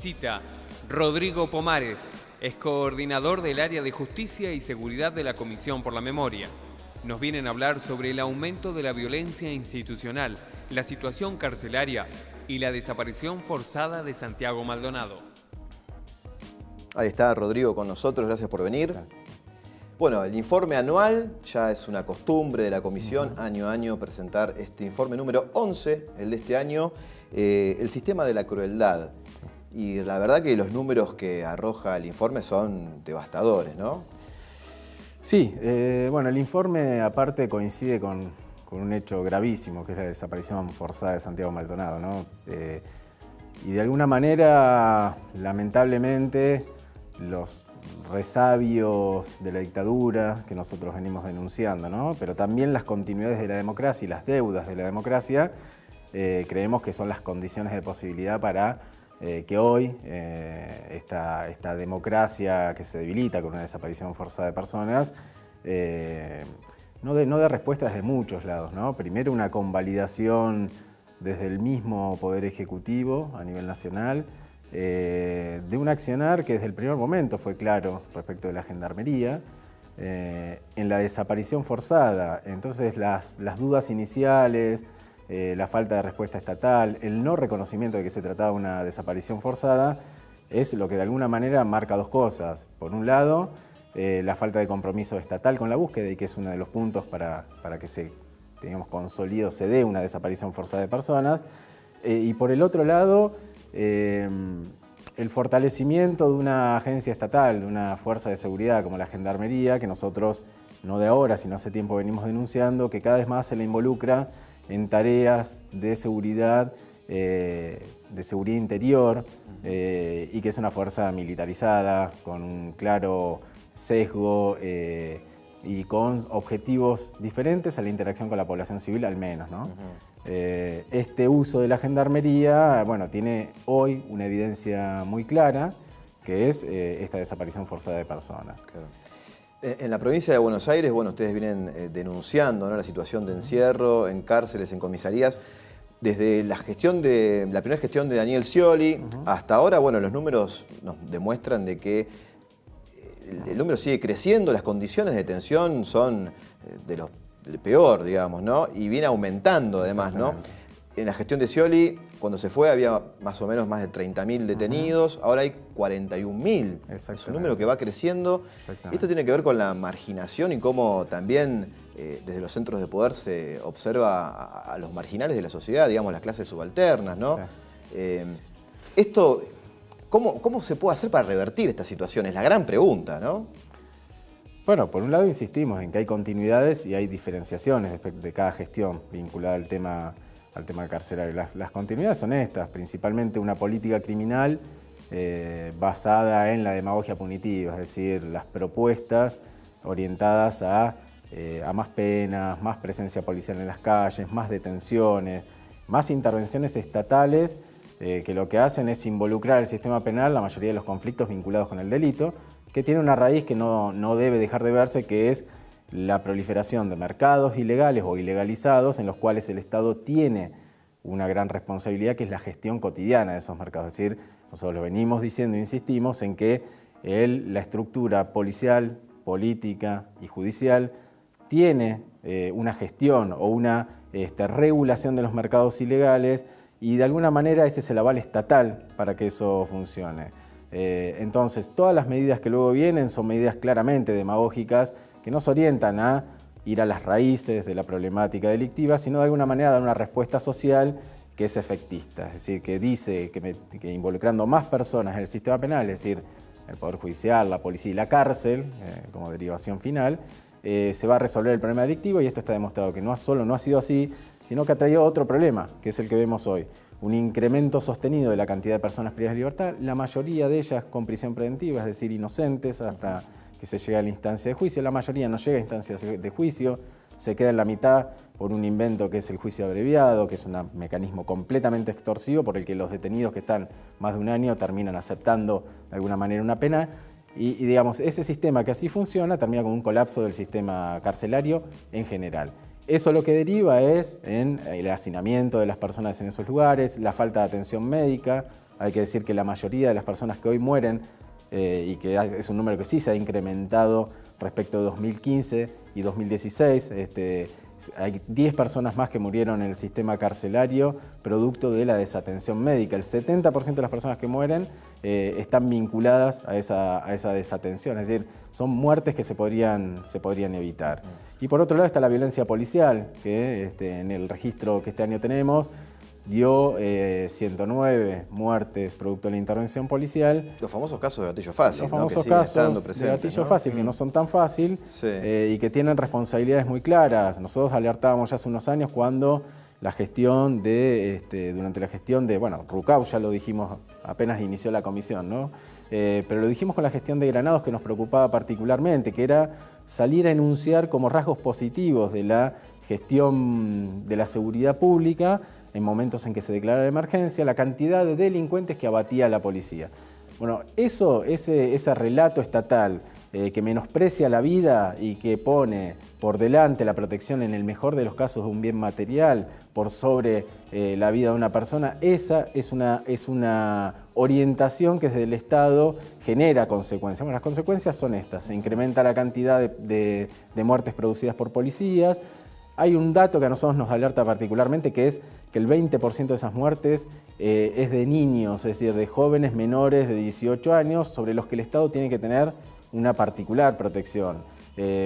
visita Rodrigo Pomares, es coordinador del área de Justicia y Seguridad de la Comisión por la Memoria. Nos vienen a hablar sobre el aumento de la violencia institucional, la situación carcelaria y la desaparición forzada de Santiago Maldonado. Ahí está Rodrigo con nosotros, gracias por venir. Bueno, el informe anual ya es una costumbre de la comisión, año a año, presentar este informe número 11, el de este año, el sistema de la crueldad. Sí. Y la verdad que los números que arroja el informe son devastadores, ¿no? Sí, bueno, el informe aparte coincide con un hecho gravísimo, que es la desaparición forzada de Santiago Maldonado, ¿no? Y de alguna manera, lamentablemente, los resabios de la dictadura que nosotros venimos denunciando, ¿no? Pero también las continuidades de la democracia y las deudas de la democracia, creemos que son las condiciones de posibilidad para que hoy esta democracia que se debilita con una desaparición forzada de personas no dé respuestas de muchos lados, ¿no? Primero, una convalidación desde el mismo Poder Ejecutivo a nivel nacional, de un accionar que desde el primer momento fue claro respecto de la Gendarmería, en la desaparición forzada. Entonces las dudas iniciales, la falta de respuesta estatal, el no reconocimiento de que se trataba de una desaparición forzada, es lo que de alguna manera marca dos cosas. Por un lado, la falta de compromiso estatal con la búsqueda, y que es uno de los puntos para que se, digamos, consolide, se dé una desaparición forzada de personas. Y por el otro lado, el fortalecimiento de una agencia estatal, de una fuerza de seguridad como la Gendarmería, que nosotros, no de ahora, sino hace tiempo venimos denunciando, que cada vez más se le involucra en tareas de seguridad interior, y que es una fuerza militarizada, con un claro sesgo y con objetivos diferentes a la interacción con la población civil, al menos, ¿no? Este uso de la Gendarmería, bueno, tiene hoy una evidencia muy clara, que es esta desaparición forzada de personas. Claro. En la provincia de Buenos Aires, bueno, ustedes vienen denunciando, ¿no?, la situación de encierro en cárceles, en comisarías. Desde la primera gestión de Daniel Scioli hasta ahora, bueno, los números nos demuestran de que el número sigue creciendo, las condiciones de detención son de lo peor, digamos, ¿no? Y viene aumentando además, ¿no? En la gestión de Scioli, cuando se fue, había más o menos más de 30.000 detenidos, ahora hay 41.000. Es un número que va creciendo. Esto tiene que ver con la marginación y cómo también desde los centros de poder se observa a los marginales de la sociedad, digamos, las clases subalternas, ¿no? Esto, ¿cómo se puede hacer para revertir esta situación? Es la gran pregunta, ¿no? Bueno, por un lado insistimos en que hay continuidades y hay diferenciaciones de cada gestión vinculada al tema carcelario. Las continuidades son estas, principalmente una política criminal basada en la demagogia punitiva, es decir, las propuestas orientadas a más penas, más presencia policial en las calles, más detenciones, más intervenciones estatales que lo que hacen es involucrar al sistema penal la mayoría de los conflictos vinculados con el delito, que tiene una raíz que no debe dejar de verse, que es la proliferación de mercados ilegales o ilegalizados en los cuales el Estado tiene una gran responsabilidad, que es la gestión cotidiana de esos mercados. Es decir, nosotros lo venimos diciendo e insistimos en que la estructura policial, política y judicial tiene una gestión o una regulación de los mercados ilegales, y de alguna manera ese es el aval estatal para que eso funcione. Entonces, todas las medidas que luego vienen son medidas claramente demagógicas que no se orientan a ir a las raíces de la problemática delictiva, sino de alguna manera dar una respuesta social que es efectista. Es decir, que dice que involucrando más personas en el sistema penal, es decir, el Poder Judicial, la policía y la cárcel, como derivación final, se va a resolver el problema delictivo, y esto está demostrado que no solo no ha sido así, sino que ha traído otro problema, que es el que vemos hoy. Un incremento sostenido de la cantidad de personas privadas de libertad, la mayoría de ellas con prisión preventiva, es decir, inocentes hasta que se llega a la instancia de juicio. La mayoría no llega a instancias de juicio, se queda en la mitad por un invento que es el juicio abreviado, que es un mecanismo completamente extorsivo por el que los detenidos que están más de un año terminan aceptando de alguna manera una pena. Y digamos, ese sistema que así funciona termina con un colapso del sistema carcelario en general. Eso lo que deriva es en el hacinamiento de las personas en esos lugares, la falta de atención médica, Hay que decir que la mayoría de las personas que hoy mueren, y que es un número que sí se ha incrementado respecto de 2015 y 2016, hay 10 personas más que murieron en el sistema carcelario producto de la desatención médica. El 70% de las personas que mueren están vinculadas a esa desatención, es decir, son muertes que se podrían evitar. Y por otro lado está la violencia policial, que en el registro que este año tenemos dio 109 muertes producto de la intervención policial. Los famosos casos de gatillo fácil, Los famosos que siguen casos estando presentes, de gatillo fácil, que no son tan fácil, sí, y que tienen responsabilidades muy claras. Nosotros alertábamos ya hace unos años cuando la gestión durante la gestión de, bueno, Rucau ya lo dijimos apenas inició la comisión, ¿no? Pero lo dijimos con la gestión de Granados, que nos preocupaba particularmente, que era salir a enunciar como rasgos positivos de la gestión de la seguridad pública en momentos en que se declara la emergencia, la cantidad de delincuentes que abatía la policía. Bueno, ese relato estatal que menosprecia la vida y que pone por delante la protección en el mejor de los casos de un bien material por sobre la vida de una persona, esa es una orientación que desde el Estado genera consecuencias. Bueno, las consecuencias son estas: se incrementa la cantidad de muertes producidas por policías. Hay un dato que a nosotros nos alerta particularmente, que es que el 20% de esas muertes es de niños, es decir, de jóvenes menores de 18 años, sobre los que el Estado tiene que tener una particular protección.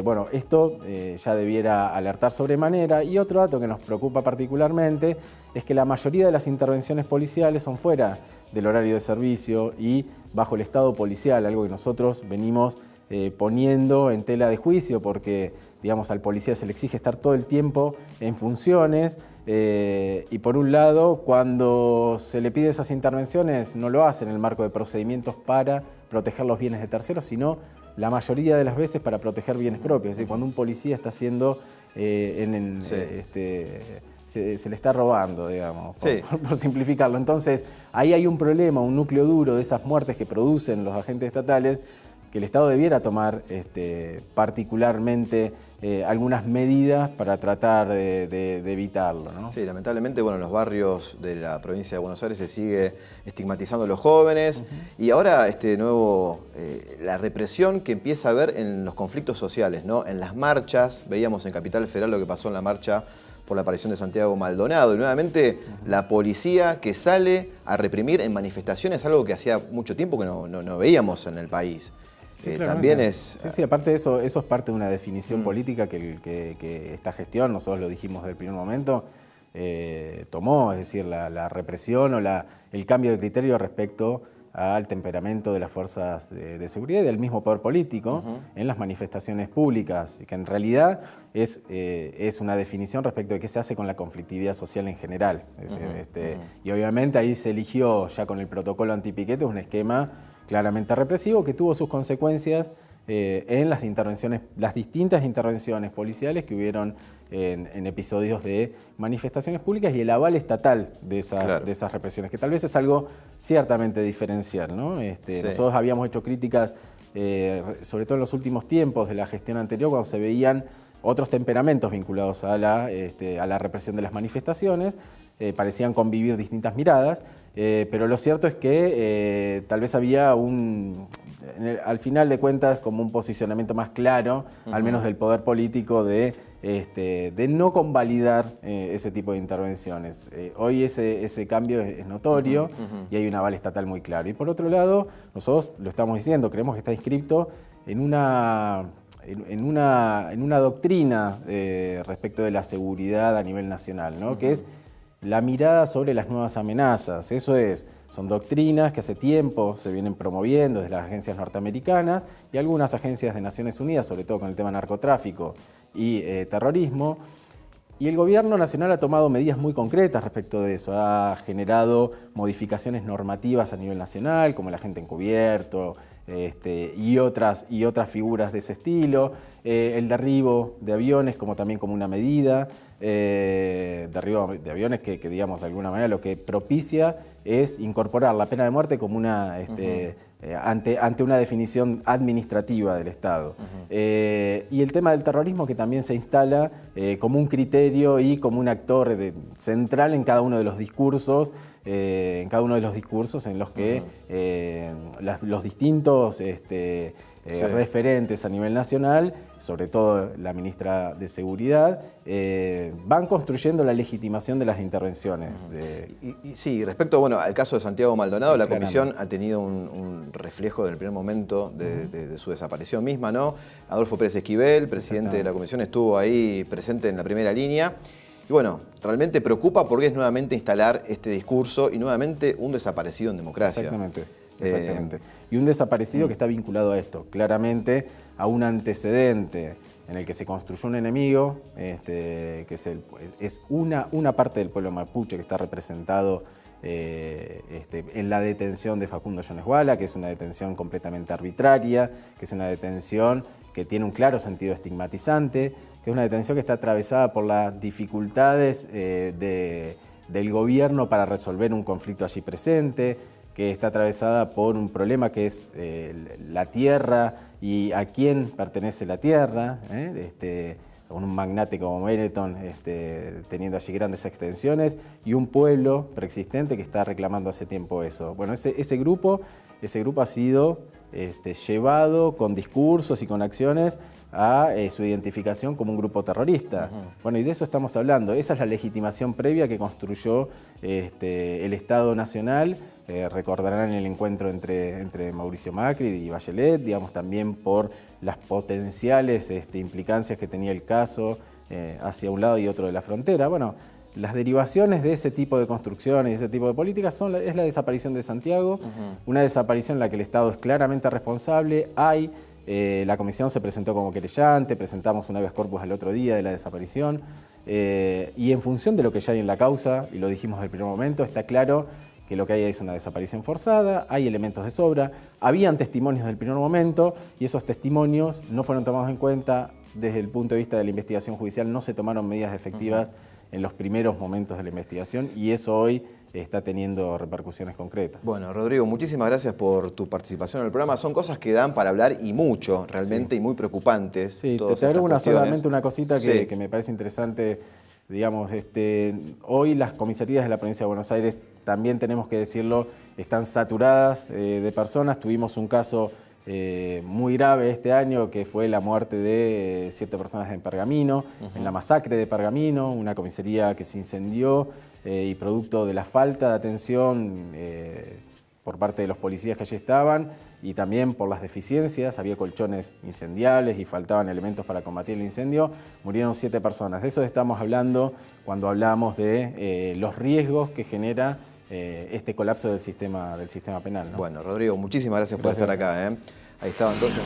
Bueno, esto ya debiera alertar sobremanera. Y otro dato que nos preocupa particularmente es que la mayoría de las intervenciones policiales son fuera del horario de servicio y bajo el estado policial, algo que nosotros venimos poniendo en tela de juicio, porque digamos, al policía se le exige estar todo el tiempo en funciones, y por un lado, cuando se le pide esas intervenciones, no lo hace en el marco de procedimientos para proteger los bienes de terceros, sino la mayoría de las veces para proteger bienes propios. Es decir, cuando un policía está haciendo se le está robando, digamos, por simplificarlo. Entonces, ahí hay un problema, un núcleo duro de esas muertes que producen los agentes estatales, que el Estado debiera tomar particularmente algunas medidas para tratar de evitarlo, ¿no? Sí, lamentablemente, bueno, en los barrios de la provincia de Buenos Aires se sigue estigmatizando a los jóvenes, y ahora la represión que empieza a haber en los conflictos sociales, ¿no? En las marchas, veíamos en Capital Federal lo que pasó en la marcha por la aparición de Santiago Maldonado, y nuevamente la policía que sale a reprimir en manifestaciones, algo que hacía mucho tiempo que no veíamos en el país. Sí, también es... Sí, aparte de eso, eso es parte de una definición política que esta gestión, nosotros lo dijimos desde el primer momento, tomó, es decir, la represión o el cambio de criterio respecto al temperamento de las fuerzas de seguridad y del mismo poder político en las manifestaciones públicas, que en realidad es una definición respecto de qué se hace con la conflictividad social en general. Es decir, y obviamente ahí se eligió ya con el protocolo antipiquete un esquema claramente represivo que tuvo sus consecuencias en las distintas intervenciones policiales que hubieron en episodios de manifestaciones públicas y el aval estatal de esas represiones, que tal vez es algo ciertamente diferencial, ¿no? Nosotros habíamos hecho críticas, sobre todo en los últimos tiempos de la gestión anterior, cuando se veían otros temperamentos vinculados a la represión de las manifestaciones, parecían convivir distintas miradas, pero lo cierto es que tal vez había al final de cuentas, como un posicionamiento más claro, al menos del poder político, de no convalidar ese tipo de intervenciones. Hoy ese cambio es notorio y hay un aval estatal muy claro. Y por otro lado, nosotros lo estamos diciendo, creemos que está inscripto en una doctrina respecto de la seguridad a nivel nacional, ¿no? Que es la mirada sobre las nuevas amenazas. Son doctrinas que hace tiempo se vienen promoviendo desde las agencias norteamericanas y algunas agencias de Naciones Unidas, sobre todo con el tema narcotráfico y terrorismo. Y el gobierno nacional ha tomado medidas muy concretas respecto de eso. Ha generado modificaciones normativas a nivel nacional, como el agente encubierto, y otras figuras de ese estilo, el derribo de aviones también como una medida, derribo de aviones que digamos de alguna manera lo que propicia es incorporar la pena de muerte como ante una definición administrativa del Estado. Y el tema del terrorismo, que también se instala como un criterio y como un actor central en cada uno de los discursos en cada uno de los discursos en los que los distintos referentes a nivel nacional, sobre todo la ministra de Seguridad, van construyendo la legitimación de las intervenciones. Sí, respecto bueno, al caso de Santiago Maldonado, la comisión ha tenido un reflejo del primer momento de su desaparición misma, ¿no? Adolfo Pérez Esquivel, presidente de la comisión, estuvo ahí presente en la primera línea. Y bueno, realmente preocupa porque es nuevamente instalar este discurso y nuevamente un desaparecido en democracia. Exactamente. Y un desaparecido que está vinculado a esto, claramente a un antecedente en el que se construyó un enemigo, que es una parte del pueblo mapuche que está representado en la detención de Facundo Jones Wala, que es una detención completamente arbitraria, que es una detención que tiene un claro sentido estigmatizante, que es una detención que está atravesada por las dificultades del gobierno para resolver un conflicto allí presente, que está atravesada por un problema que es la tierra y a quién pertenece la tierra, con un magnate como Benetton teniendo allí grandes extensiones y un pueblo preexistente que está reclamando hace tiempo eso. Bueno, ese grupo ha sido llevado con discursos y con acciones a su identificación como un grupo terrorista. Bueno, y de eso estamos hablando. Esa es la legitimación previa que construyó el Estado Nacional. Recordarán el encuentro entre Mauricio Macri y Bachelet, digamos, también por las potenciales implicancias que tenía el caso hacia un lado y otro de la frontera. Bueno, las derivaciones de ese tipo de construcciones y ese tipo de políticas es la desaparición de Santiago, una desaparición en la que el Estado es claramente responsable. La comisión se presentó como querellante, presentamos un habeas corpus al otro día de la desaparición, y en función de lo que ya hay en la causa, y lo dijimos desde el primer momento, está claro que lo que hay es una desaparición forzada, hay elementos de sobra, habían testimonios del primer momento y esos testimonios no fueron tomados en cuenta desde el punto de vista de la investigación judicial, no se tomaron medidas efectivas en los primeros momentos de la investigación y eso hoy está teniendo repercusiones concretas. Bueno, Rodrigo, muchísimas gracias por tu participación en el programa. Son cosas que dan para hablar y mucho, realmente, y muy preocupantes. Sí, te agrego solamente una cosita que me parece interesante. Digamos, hoy las comisarías de la provincia de Buenos Aires, también tenemos que decirlo, están saturadas de personas. Tuvimos un caso muy grave este año, que fue la muerte de 7 personas en Pergamino, en la masacre de Pergamino, una comisaría que se incendió y producto de la falta de atención por parte de los policías que allí estaban y también por las deficiencias, había colchones incendiables y faltaban elementos para combatir el incendio, murieron 7 personas. De eso estamos hablando cuando hablamos de los riesgos que genera este colapso del sistema penal, ¿no? Bueno, Rodrigo, muchísimas gracias por estar acá. Ahí estaba entonces.